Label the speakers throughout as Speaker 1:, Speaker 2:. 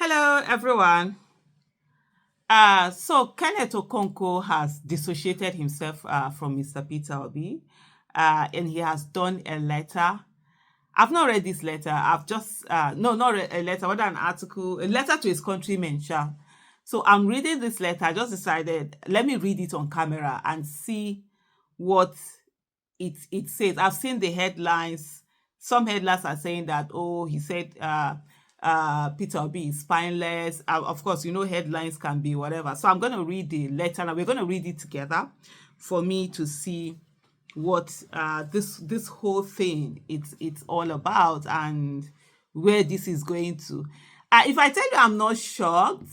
Speaker 1: Hello, everyone. So Kenneth Okonkwo has dissociated himself from Mr. Peter Obi, and he has done a letter. I've not read this letter. I've just no, not a letter, rather an article, a letter to his countrymen. Sha. So I'm reading this letter. I just decided let me read it on camera and see what it says. I've seen the headlines. Some headlines are saying that, oh, he said Peter Obi is spineless. Of course, headlines can be whatever. So I'm going to read the letter and we're going to read it together for me to see what this whole thing it's all about and where this is going to. If I tell you I'm not shocked,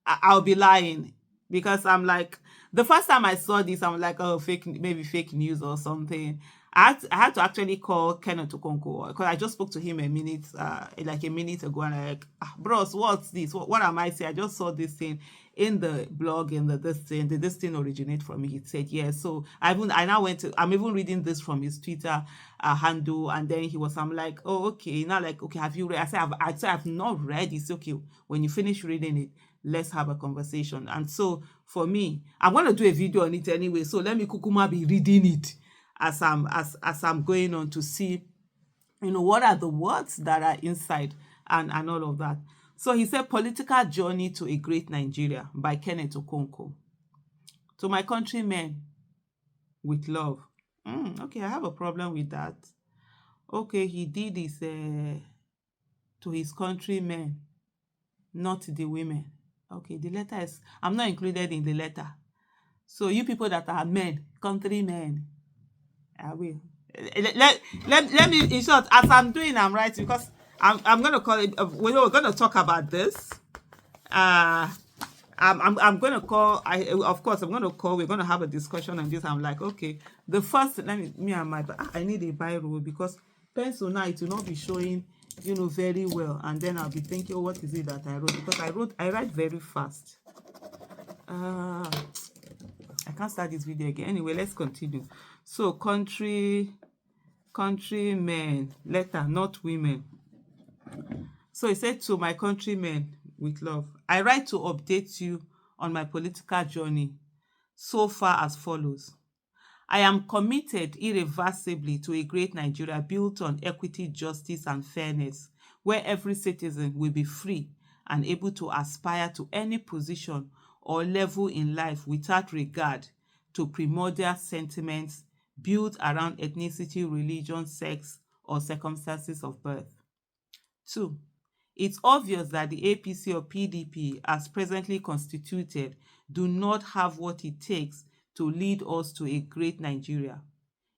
Speaker 1: I'll be lying because I'm like the first time I saw this, I'm like, oh, maybe fake news or something. I had to actually call Kenneth Okonkwo because I just spoke to him like a minute ago, and I'm like, bros, what's this? What am I saying? I just saw this thing in the blog and this thing. Did this thing originate from me? He said yes. So I'm even reading this from his Twitter handle, and then I'm like, oh, okay. Now, like, okay, have you read? I've not read. It's okay. When you finish reading it, let's have a conversation. And so for me, I'm going to do a video on it anyway. So let me kukuma be reading it as I'm going on to see, what are the words that are inside and all of that. So he said, Political Journey to a Great Nigeria by Kenneth Okonkwo. To my countrymen, with love. Okay, I have a problem with that. Okay, he did this to his countrymen, not the women. Okay, the letter is, I'm not included in the letter. So you people that are men, countrymen, I will. Let me, in short, as I'm doing, I'm writing because I'm going to call it, we're going to talk about this. I'm going to call, of course, we're going to have a discussion on this. I'm like, okay, the first, I need a biro because pencil now, it will not be showing, very well. And then I'll be thinking, oh, what is it that I wrote? Because I write very fast. I can't start this video again. Anyway, let's continue. So, countrymen, letter, not women. So he said, to my countrymen with love, I write to update you on my political journey so far as follows. I am committed irreversibly to a great Nigeria built on equity, justice, and fairness, where every citizen will be free and able to aspire to any position or level in life without regard to primordial sentiments built around ethnicity, religion, sex, or circumstances of birth. 2. It's obvious that the APC or PDP, as presently constituted, do not have what it takes to lead us to a great Nigeria.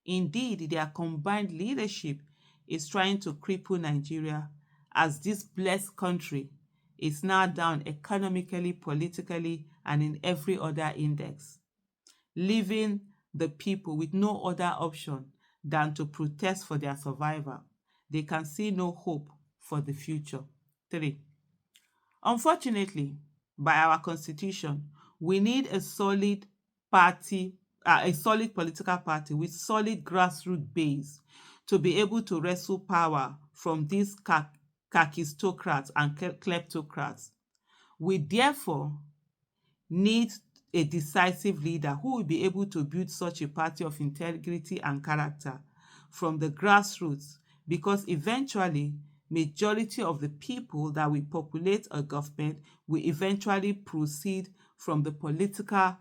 Speaker 1: Indeed, their combined leadership is trying to cripple Nigeria as this blessed country is now down economically, politically, and in every other index, leaving the people with no other option than to protest for their survival. They can see no hope for the future. 3. Unfortunately, by our constitution, we need a solid political party with solid grassroots base to be able to wrestle power from these kakistocrats and kleptocrats. We therefore need a decisive leader who will be able to build such a party of integrity and character from the grassroots, because eventually majority of the people that will populate a government will eventually proceed from the political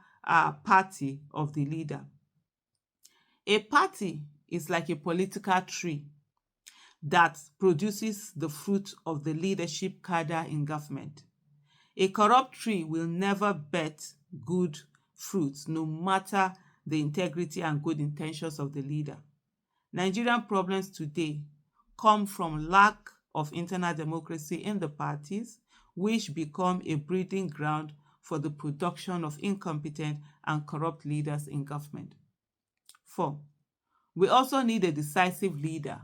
Speaker 1: party of the leader. A party is like a political tree that produces the fruit of the leadership cadre in government. A corrupt tree will never bear good fruits, no matter the integrity and good intentions of the leader. Nigerian problems today come from lack of internal democracy in the parties, which become a breeding ground for the production of incompetent and corrupt leaders in government. 4. We also need a decisive leader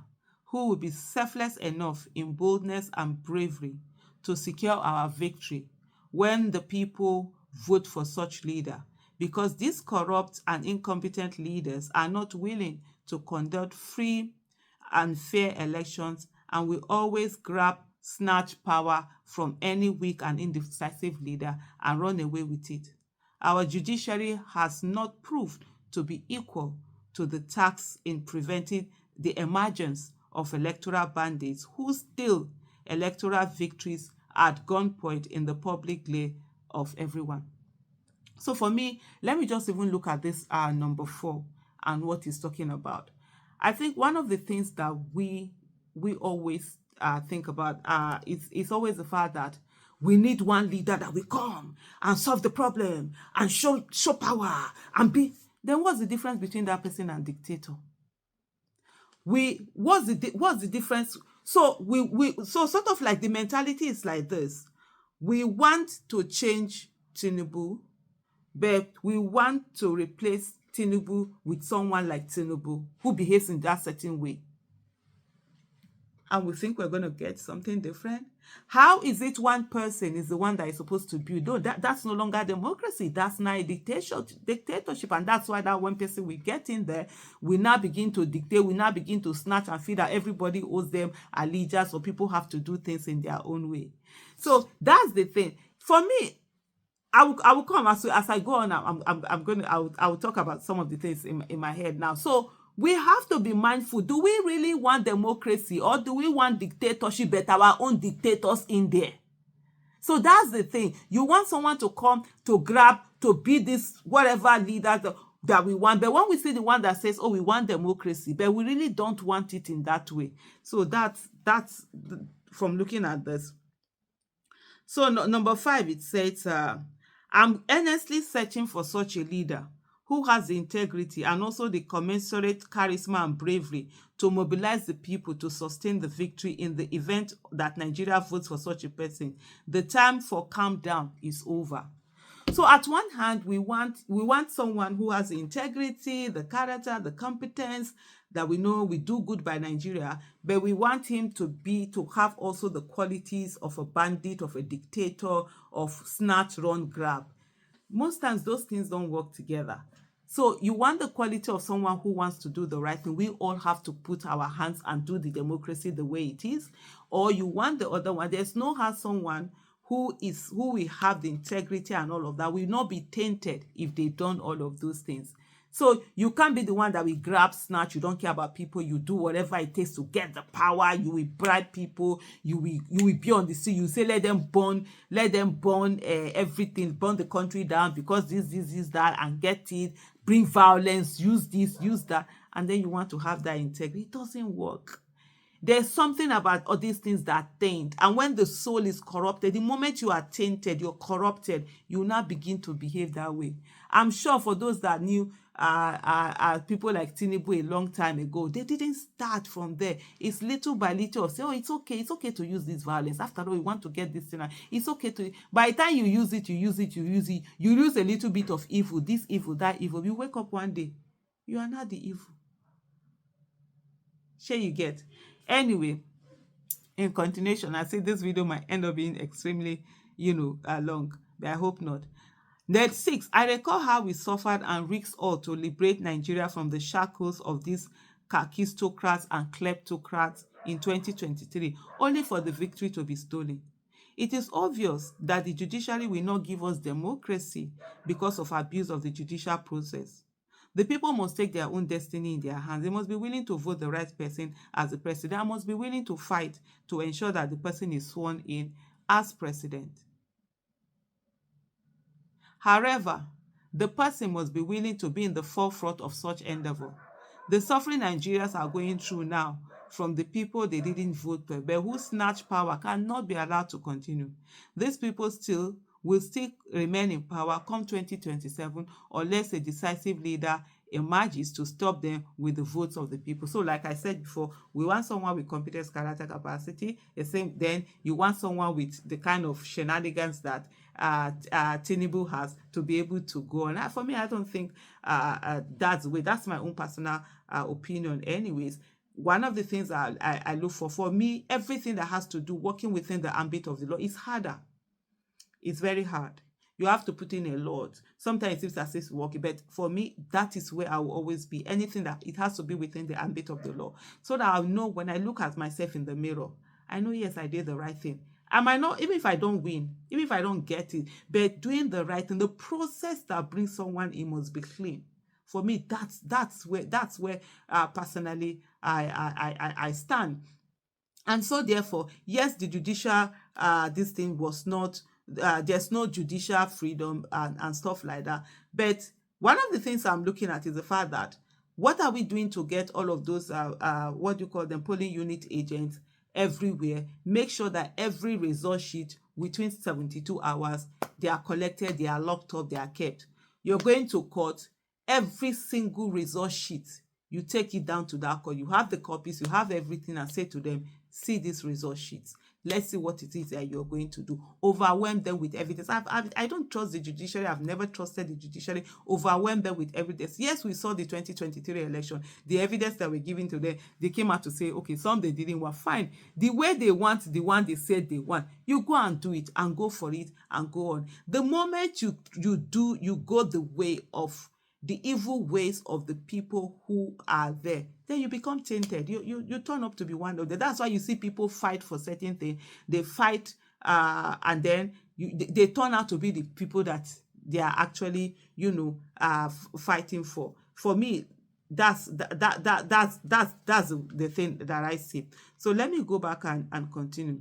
Speaker 1: who will be selfless enough in boldness and bravery to secure our victory when the people vote for such leader, because these corrupt and incompetent leaders are not willing to conduct free and fair elections and will always snatch power from any weak and indecisive leader and run away with it. Our judiciary has not proved to be equal to the task in preventing the emergence of electoral bandits who steal electoral victories at gunpoint in the public glare of everyone. So for me, let me just even look at this number 4 and what he's talking about. I think one of the things that we always think about is always the fact that we need one leader that will come and solve the problem and show power and be. Then what's the difference between that person and dictator? What's the difference? So so sort of like the mentality is like this. We want to change Tinubu, but we want to replace Tinubu with someone like Tinubu who behaves in that certain way. And we think we're going to get something different. How is it one person is the one that is supposed to build? No, that's no longer democracy. That's now a dictatorship. And that's why that one person we get in there, we now begin to dictate, we now begin to snatch and feel that everybody owes them allegiance or people have to do things in their own way. So that's the thing. For me, I will come as I go on. I will talk about some of the things in my head now. So we have to be mindful. Do we really want democracy or do we want dictatorship, but our own dictators in there? So that's the thing. You want someone to come to grab, to be this whatever leader that we want. But when we see the one that says, oh, we want democracy, but we really don't want it in that way. So that's from looking at this. So number 5, it says, I'm earnestly searching for such a leader who has the integrity and also the commensurate charisma and bravery to mobilize the people to sustain the victory in the event that Nigeria votes for such a person. The time for calm down is over. So at one hand, we want someone who has the integrity, the character, the competence, that we know we do good by Nigeria, but we want him to have also the qualities of a bandit, of a dictator, of snatch, run, grab. Most times those things don't work together. So you want the quality of someone who wants to do the right thing. We all have to put our hands and do the democracy the way it is. Or you want the other one. There's no how someone who will have the integrity and all of that will not be tainted if they've done all of those things. So you can't be the one that will grab, snatch. You don't care about people. You do whatever it takes to get the power. You will bribe people. You will be on the sea. You say, let them burn everything, burn the country down because this, that, and get it. Bring violence, use this, use that. And then you want to have that integrity. It doesn't work. There's something about all these things that taint. And when the soul is corrupted, the moment you are tainted, you're corrupted, you now begin to behave that way. I'm sure for those that knew people like Tinubu a long time ago, they didn't start from there. It's little by little. Say, oh, it's okay to use this violence. After all, we want to get this thing. It's okay to. By the time you use it, you lose a little bit of evil, this evil, that evil. You wake up one day, you are not the evil. Sure, you get. Anyway, in continuation, I say this video might end up being extremely, long, but I hope not. Then 6, I recall how we suffered and risked all to liberate Nigeria from the shackles of these kakistocrats and kleptocrats in 2023, only for the victory to be stolen. It is obvious that the judiciary will not give us democracy because of abuse of the judicial process. The people must take their own destiny in their hands. They must be willing to vote the right person as the president and must be willing to fight to ensure that the person is sworn in as president. However, the person must be willing to be in the forefront of such endeavor. The suffering Nigerians are going through now from the people they didn't vote for, but who snatch power, cannot be allowed to continue. These people will still remain in power come 2027 unless a decisive leader emerges to stop them with the votes of the people. So like I said before, we want someone with competence, character, capacity. Then you want someone with the kind of shenanigans that Tinubu has to be able to go on. For me, I don't think that's the way. That's my own personal opinion anyways. One of the things I look for me, everything that has to do working within the ambit of the law is harder. It's very hard. You have to put in a lot. Sometimes it seems as if it's working, but for me, that is where I will always be. Anything that it has to be within the ambit of the law, so that I'll know when I look at myself in the mirror, I know, yes, I did the right thing. I might not, even if I don't win, even if I don't get it, but doing the right thing, the process that brings someone in must be clean. For me, that's where personally I stand. And so therefore, yes, the judicial this thing was not there's no judicial freedom and stuff like that. But one of the things I'm looking at is the fact that what are we doing to get all of those what do you call them, polling unit agents everywhere? Make sure that every result sheet within 72 hours they are collected, they are locked up, they are kept. You're going to court, every single result sheet, you take it down to that court, you have the copies, you have everything, and say to them, see these result sheets, let's see what it is that you're going to do. Overwhelm them with evidence. I don't trust the judiciary. I've never trusted the judiciary. Overwhelm them with evidence. Yes, we saw the 2023 election, the evidence that were given to them, they came out to say, okay, some they didn't want, fine, the way they want, the one they said they want, you go and do it and go for it and go on. The moment you go the way of the evil ways of the people who are there, then you become tainted. You turn up to be one of them. That's why you see people fight for certain things. They fight, and then they turn out to be the people that they are actually, fighting for. For me, that's the thing that I see. So let me go back and continue.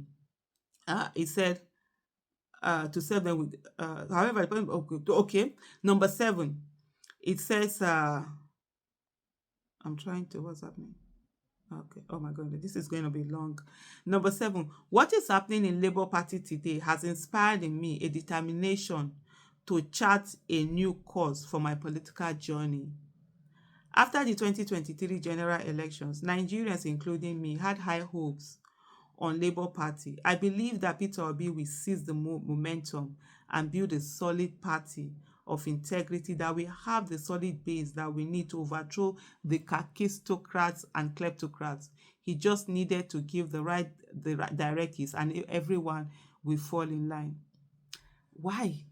Speaker 1: He said, to serve them with, however, okay. Number 7. It says, I'm trying to, what's happening? Okay. Oh my God, this is going to be long. Number 7, what is happening in Labour Party today has inspired in me a determination to chart a new course for my political journey. After the 2023 general elections, Nigerians, including me, had high hopes on Labour Party. I believe that Peter Obi will seize the momentum and build a solid party of integrity that will have the solid base that we need to overthrow the kakistocrats and kleptocrats. He just needed to give the right directives and everyone will fall in line. Why?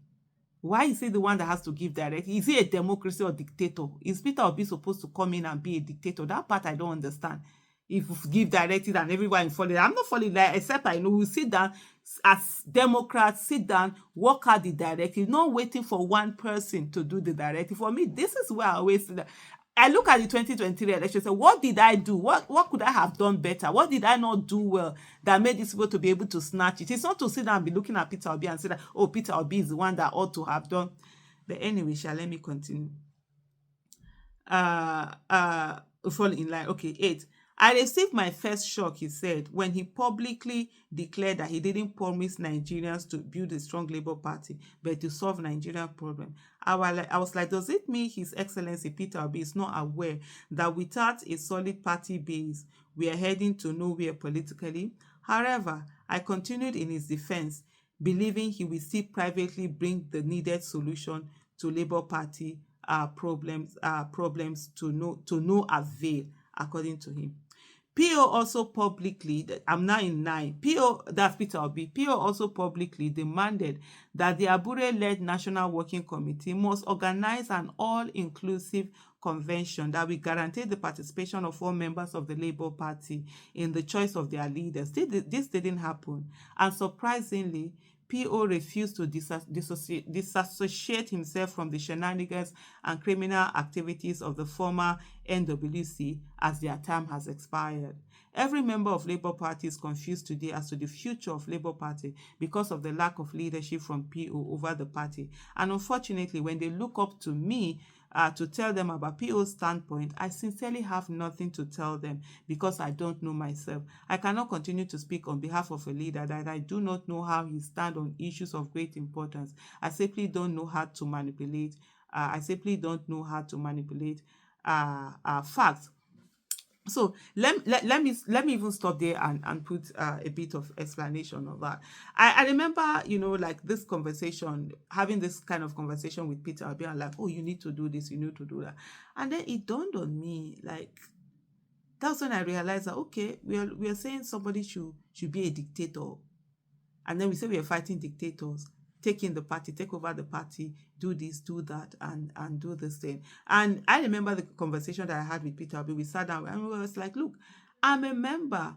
Speaker 1: Why is he the one that has to give directives? Is he a democracy or dictator? Is Peter Obi supposed to come in and be a dictator? That part I don't understand. If you give directives and everyone is following, I'm not following that, except I know we sit down as Democrats, sit down, work out the directive, not waiting for one person to do the directive. For me, this is where I always see that. I look at the 2023 election and say, what did I do? What could I have done better? What did I not do well that made this people to be able to snatch it? It's not to sit down and be looking at Peter Obi and say that, oh, Peter Obi is the one that ought to have done. But anyway, let me continue. Fall in line. Okay, 8. I received my first shock, he said, when he publicly declared that he didn't promise Nigerians to build a strong Labour Party, but to solve Nigerian problem. I was like, does it mean His Excellency Peter Obi is not aware that without a solid party base, we are heading to nowhere politically? However, I continued in his defense, believing he will still privately bring the needed solution to Labour Party problems to no avail, according to him. PO also publicly, I'm now in 9, PO, that's Peter Obi, PO also publicly demanded that the Abure-led National Working Committee must organize an all-inclusive convention that will guarantee the participation of all members of the Labour Party in the choice of their leaders. This didn't happen, and surprisingly, PO refused to disassociate himself from the shenanigans and criminal activities of the former NWC as their term has expired. Every member of Labour Party is confused today as to the future of Labour Party because of the lack of leadership from PO over the party. And unfortunately, when they look up to me to tell them about PO's standpoint, I sincerely have nothing to tell them because I don't know myself. I cannot continue to speak on behalf of a leader that I do not know how he stands on issues of great importance. I simply don't know how to manipulate. Facts. So let me even stop there and put a bit of explanation of that. I remember, like this conversation, having this kind of conversation with Peter, I'll be like, oh, you need to do this, you need to do that. And then it dawned on me, like, that's when I realized that, okay, we are saying somebody should be a dictator. And then we say we are fighting dictators. Take in the party, take over the party, do this, do that, and do this thing. And I remember the conversation that I had with Peter Obi. We sat down and we was like, look, I'm a member.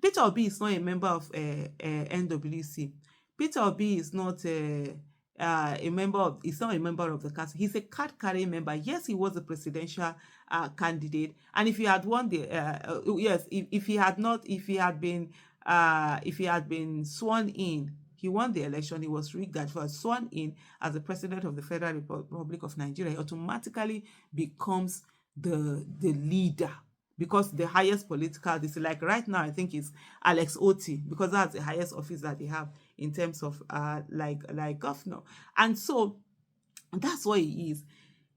Speaker 1: Peter Obi is not a member of NWC. Peter Obi is not a member of. He's not a member of the council. He's a card carrying member. Yes, he was a presidential candidate, and if he had won the yes, if he had not, if he had been sworn in, he won the election. He was rigged. That was sworn in as the president of the Federal Republic of Nigeria. He automatically becomes the leader, because the highest political, this like right now, I think it's Alex Oti, because that's the highest office that they have in terms of like governor. And so that's what he is.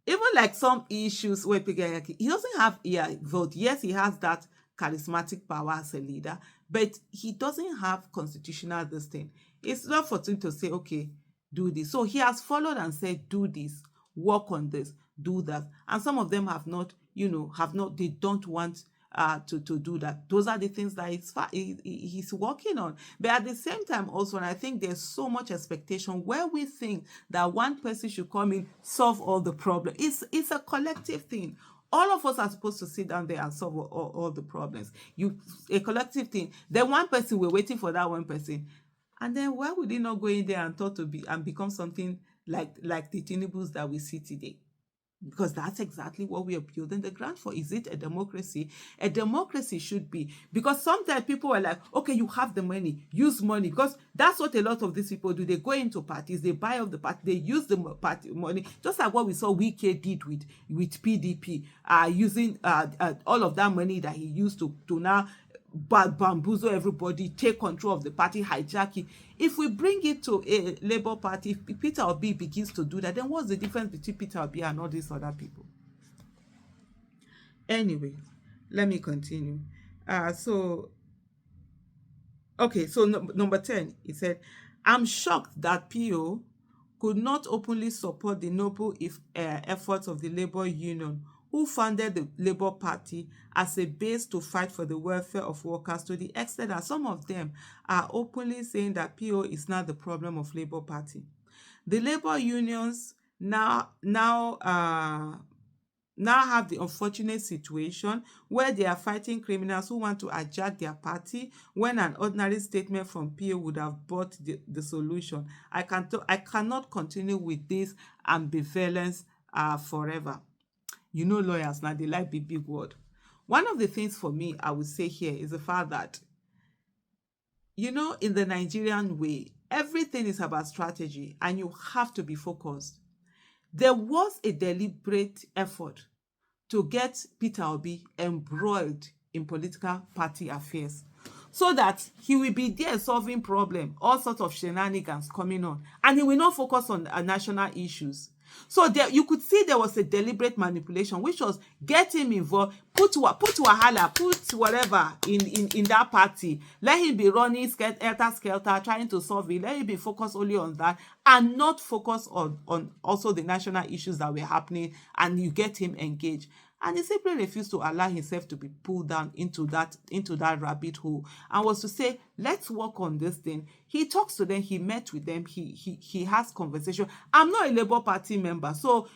Speaker 1: Even like some issues where he doesn't have vote. Yes, he has that charismatic power as a leader, but he doesn't have constitutional this thing. It's not for him to say, okay, do this. So he has followed and said, do this, work on this, do that. And some of them have not, they don't want to do that. Those are the things that he's working on. But at the same time also, and I think there's so much expectation where we think that one person should come in, solve all the problems. It's a collective thing. All of us are supposed to sit down there and solve all the problems. A collective thing. Then one person, we're waiting for that one person. And then why would he not go in there and thought to be and become something like the Tinubus that we see today? Because that's exactly what we are building the ground for. Is it a democracy? A democracy should be. Because sometimes people are like, okay, you have the money, use money. Because that's what a lot of these people do. They go into parties, they buy up the party, they use the party money. Just like what we saw Wike did with PDP, using all of that money that he used to now bamboozle everybody, take control of the party, hijacking. If we bring it to a Labour Party, if Peter Obi begins to do that, then what's the difference between Peter Obi and all these other people? Anyway, let me continue. So number 10, he said, I'm shocked that PO could not openly support the noble efforts of the labor union, who founded the Labour Party as a base to fight for the welfare of workers, to the extent that some of them are openly saying that PO is not the problem of Labour Party. The labor unions now have the unfortunate situation where they are fighting criminals who want to hijack their party, when an ordinary statement from PO would have brought the solution. I cannot continue with this ambivalence forever. Lawyers now, they like big word. One of the things for me, I would say here, is the fact that, in the Nigerian way, everything is about strategy and you have to be focused. There was a deliberate effort to get Peter Obi embroiled in political party affairs, so that he will be there solving problem, all sorts of shenanigans coming on, and he will not focus on national issues. So there, you could see there was a deliberate manipulation, which was get him involved, put wahala, put whatever in that party. Let him be running skelter, trying to solve it. Let him be focused only on that and not focus on also the national issues that were happening, and you get him engaged. And he simply refused to allow himself to be pulled down into that rabbit hole, and was to say, let's work on this thing. He talks to them, he met with them, he has conversation. I'm not a Labour Party member, so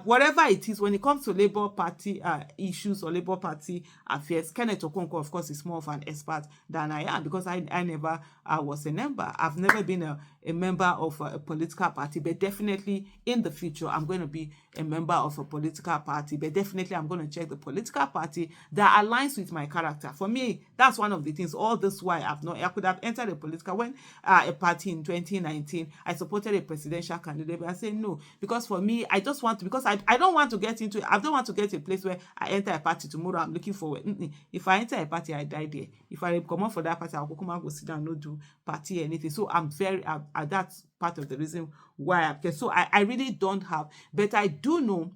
Speaker 1: whatever it is, when it comes to Labour Party issues or Labour Party affairs, Kenneth Okonkwo, of course, is more of an expert than I am, because I never was a member. I've never been a member of a political party, but definitely in the future, I'm going to be a member of a political party, but definitely I'm going to check the political party that aligns with my character. For me, that's one of the things. All this while, I could have entered a political, when a party in 2019, I supported a presidential candidate, but I said no, because for me, I just want to, because I don't want to get into, I don't want to get to a place where I enter a party tomorrow, I'm looking forward. If I enter a party, I die there. If I come out for that party, I'll go sit down, not do party anything. So I'm very, that's part of the reason why so I really don't have, but I do know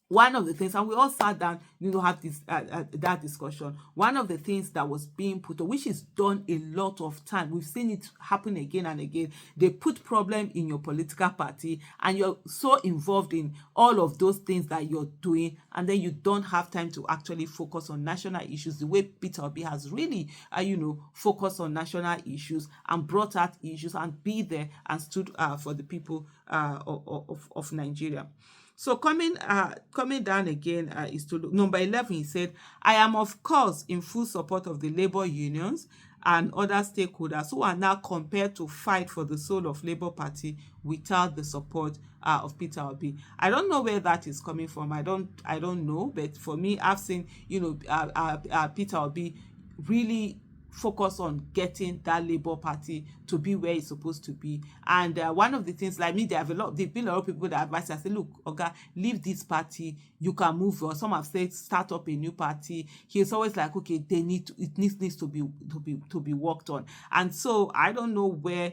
Speaker 1: one of the things, and we all sat down, have this that discussion. One of the things that was being put on, which is done a lot of time, we've seen it happen again and again. They put problem in your political party, and you're so involved in all of those things that you're doing, and then you don't have time to actually focus on national issues the way Peter Obi has really, focused on national issues and brought out issues and be there and stood for the people of Nigeria. So coming down again is to look, number 11. He said, I am of course in full support of the labor unions and other stakeholders who are now compelled to fight for the soul of Labour Party without the support of Peter Obi. I don't know where that is coming from. I don't know, but for me, I've seen Peter Obi really focus on getting that Labour Party to be where it's supposed to be. And one of the things, like me, there've been a lot of people that advise. I say, look, Oga, leave this party, you can move on. Some have said start up a new party. He's always like, okay, it needs to be worked on. And so I don't know where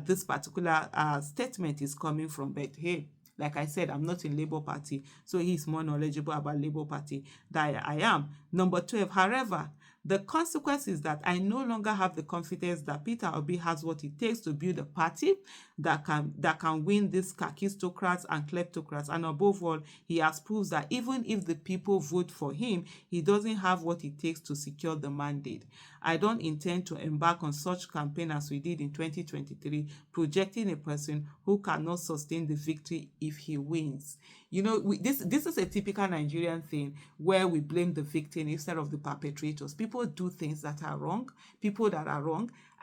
Speaker 1: this particular statement is coming from, but hey, like I said, I'm not in Labour Party, so he's more knowledgeable about Labour Party than I am. Number 12, however, the consequence is that I no longer have the confidence that Peter Obi has what it takes to build a party that can win these kakistocrats and kleptocrats. And above all, he has proved that even if the people vote for him, he doesn't have what it takes to secure the mandate. I don't intend to embark on such campaign as we did in 2023, projecting a person who cannot sustain the victory if he wins. This is a typical Nigerian thing where we blame the victim instead of the perpetrators. People do things that are wrong,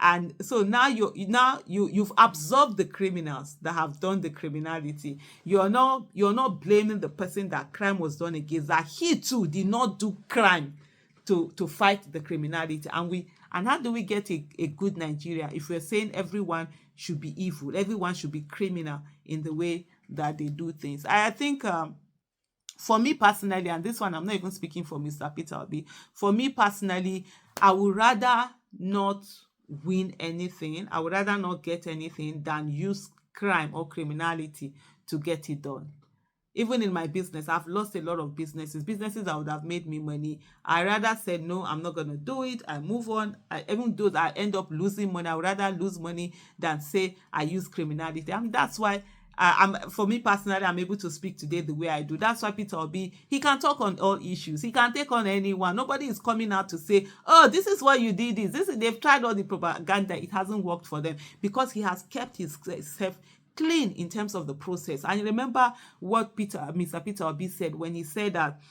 Speaker 1: and so now you've absorbed the criminals that have done the criminality. You're not blaming the person that crime was done against, that he too did not do crime to fight the criminality. And how do we get a good Nigeria if we're saying everyone should be evil, everyone should be criminal in the way that they do things? I think for me personally, and this one I'm not even speaking for Mr. Peter Obi, for me personally, I would rather not win anything, I would rather not get anything than use crime or criminality to get it done. Even in my business, I've lost a lot of businesses that would have made me money. I rather said, no, I'm not going to do it. I move on. Even though I end up losing money, I would rather lose money than say I use criminality. And that's why for me personally, I'm able to speak today the way I do. That's why Peter Obi, he can talk on all issues. He can take on anyone. Nobody is coming out to say, oh, this is why you did this. They've tried all the propaganda. It hasn't worked for them, because he has kept himself clean in terms of the process. And remember what Mr. Peter Obi said when he said that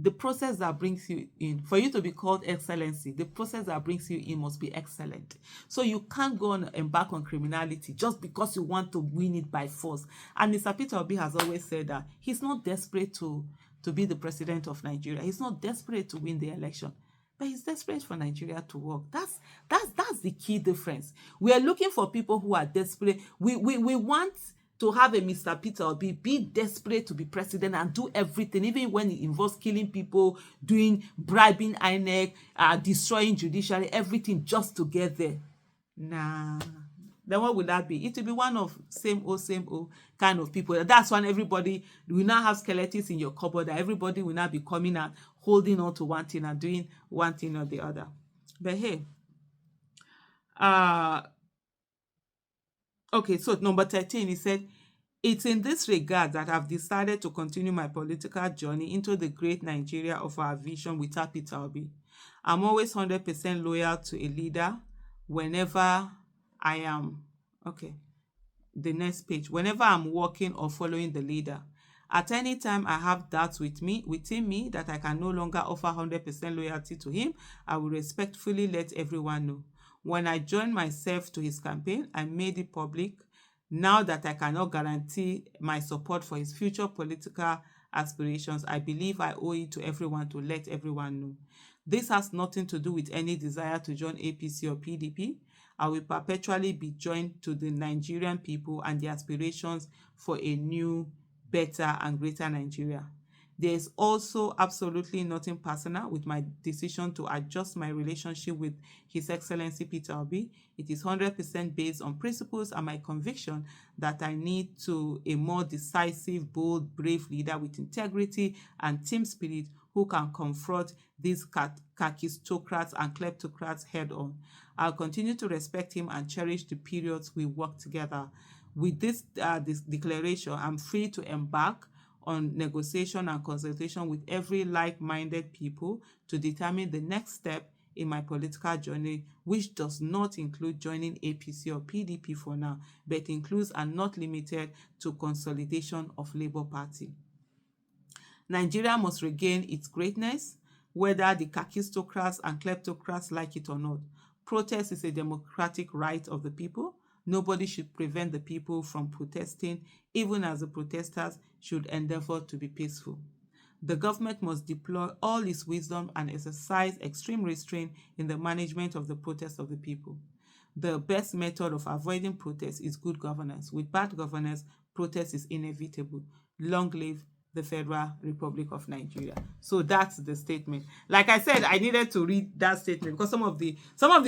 Speaker 1: the process that brings you in, for you to be called excellency, the process that brings you in must be excellent. So you can't go and embark on criminality just because you want to win it by force. And Mr. Peter Obi has always said that he's not desperate to be the president of Nigeria. He's not desperate to win the election, but he's desperate for Nigeria to work. That's the key difference. We are looking for people who are desperate. We want to have a Mr. Peter Obi be desperate to be president and do everything, even when it involves killing people, bribing INEC, destroying judiciary, everything just to get there. Nah. Then what would that be? It will be one of same old kind of people. That's when everybody will now have skeletons in your cupboard. Everybody will now be coming and holding on to one thing and doing one thing or the other. But hey, okay, so number 13, he said, it's in this regard that I've decided to continue my political journey into the great Nigeria of our vision without Peter Obi. I'm always 100% loyal to a leader whenever I am, okay, the next page, whenever I'm working or following the leader. At any time I have doubts within me that I can no longer offer 100% loyalty to him, I will respectfully let everyone know. When I joined myself to his campaign, I made it public. Now that I cannot guarantee my support for his future political aspirations, I believe I owe it to everyone to let everyone know. This has nothing to do with any desire to join APC or PDP. I will perpetually be joined to the Nigerian people and their aspirations for a new, better and greater Nigeria. There is also absolutely nothing personal with my decision to adjust my relationship with His Excellency Peter Obi. It is 100% based on principles and my conviction that I need a more decisive, bold, brave leader with integrity and team spirit who can confront these kakistocrats and kleptocrats head on. I'll continue to respect him and cherish the periods we work together. With this declaration, I'm free to embark on negotiation and consultation with every like-minded people to determine the next step in my political journey, which does not include joining APC or PDP for now, but includes and not limited to consolidation of Labour Party. Nigeria must regain its greatness, whether the kakistocrats and kleptocrats like it or not. Protest is a democratic right of the people. Nobody should prevent the people from protesting, even as the protesters should endeavor to be peaceful. The government must deploy all its wisdom and exercise extreme restraint in the management of the protest of the people. The best method of avoiding protest is good governance. With bad governance, protest is inevitable. Long live the Federal Republic of Nigeria. So that's the statement. Like I said, I needed to read that statement because some of the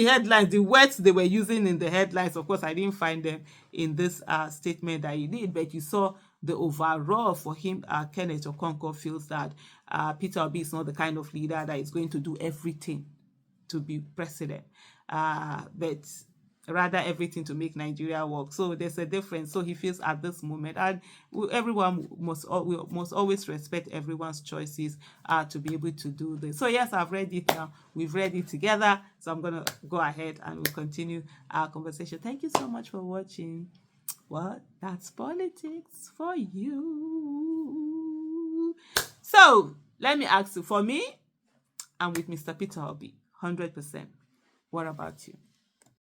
Speaker 1: headlines, the words they were using in the headlines, of course, I didn't find them in this statement that he did, but you saw the overall for him. Kenneth Okonkwo feels that Peter Obi is not the kind of leader that is going to do everything to be president, but rather everything to make Nigeria work. So there's a difference. So he feels at this moment, and everyone must always respect everyone's choices to be able to do this. So yes, I've read it now. We've read it together. So I'm gonna go ahead and we'll continue our conversation. Thank you so much for watching. What? That's politics for you. So let me ask you, for me, I'm with Mr. Peter Obi, 100%. What about you?